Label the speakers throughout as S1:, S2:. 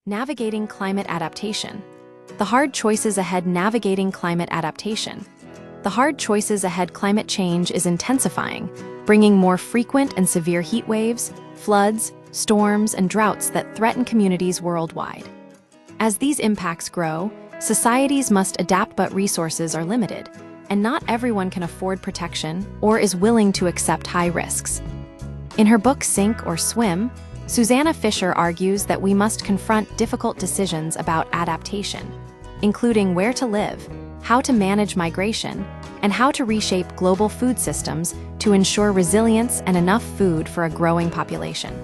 S1: Navigating climate adaptation. The hard choices ahead. Navigating climate adaptation. The hard choices ahead. Climate change is intensifying, bringing more frequent and severe heat waves, floods, storms, and droughts that threaten communities worldwide. As these impacts grow, societies must adapt, but resources are limited, and not everyone can afford protection or is willing to accept high risks. In her book Sink or Swim, Susanna Fisher argues that we must confront difficult decisions about adaptation, including where to live, how to manage migration, and how to reshape global food systems to ensure resilience and enough food for a growing population.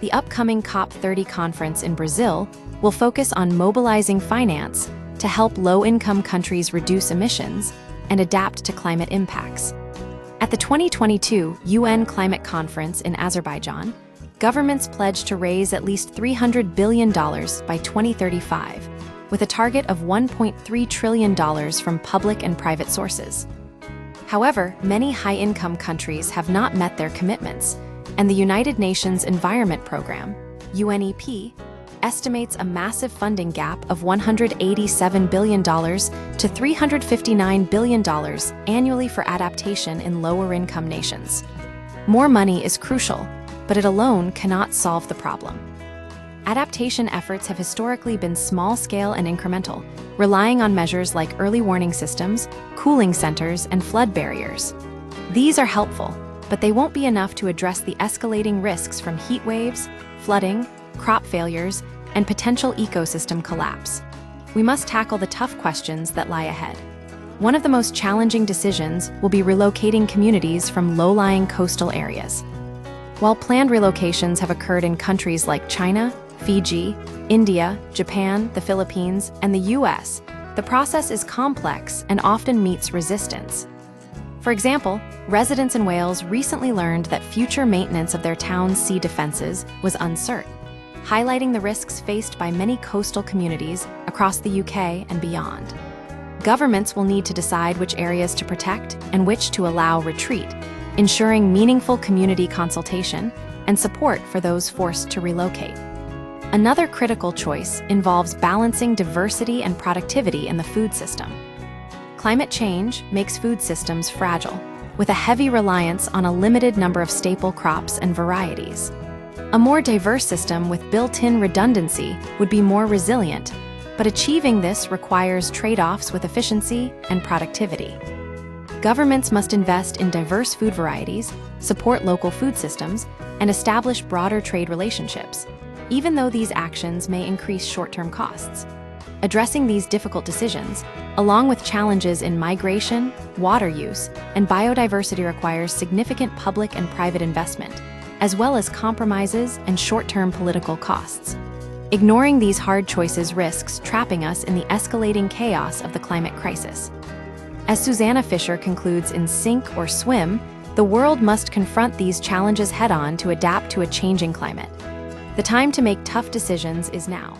S1: The upcoming COP30 conference in Brazil will focus on mobilizing finance to help low-income countries reduce emissions and adapt to climate impacts. At the 2022 UN Climate Conference in Azerbaijan, governments pledged to raise at least $300 billion by 2035, with a target of $1.3 trillion from public and private sources. However, many high-income countries have not met their commitments, and the United Nations Environment Programme, UNEP, estimates a massive funding gap of $187 billion to $359 billion annually for adaptation in lower-income nations. More money is crucial, but it alone cannot solve the problem. Adaptation efforts have historically been small-scale and incremental, relying on measures like early warning systems, cooling centers, and flood barriers. These are helpful, but they won't be enough to address the escalating risks from heat waves, flooding, crop failures, and potential ecosystem collapse. We must tackle the tough questions that lie ahead. One of the most challenging decisions will be relocating communities from low-lying coastal areas. While planned relocations have occurred in countries like China, Fiji, India, Japan, the Philippines, and the US, the process is complex and often meets resistance. For example, residents in Wales recently learned that future maintenance of their town's sea defenses was uncertain, highlighting the risks faced by many coastal communities across the UK and beyond. Governments will need to decide which areas to protect and which to allow retreat, ensuring meaningful community consultation and support for those forced to relocate. Another critical choice involves balancing diversity and productivity in the food system. Climate change makes food systems fragile, with a heavy reliance on a limited number of staple crops and varieties. A more diverse system with built-in redundancy would be more resilient, but achieving this requires trade-offs with efficiency and productivity. Governments must invest in diverse food varieties, support local food systems, and establish broader trade relationships, even though these actions may increase short-term costs. Addressing these difficult decisions, along with challenges in migration, water use, and biodiversity, requires significant public and private investment, as well as compromises and short-term political costs. Ignoring these hard choices risks trapping us in the escalating chaos of the climate crisis. As Susanna Fisher concludes in Sink or Swim, the world must confront these challenges head-on to adapt to a changing climate. The time to make tough decisions is now.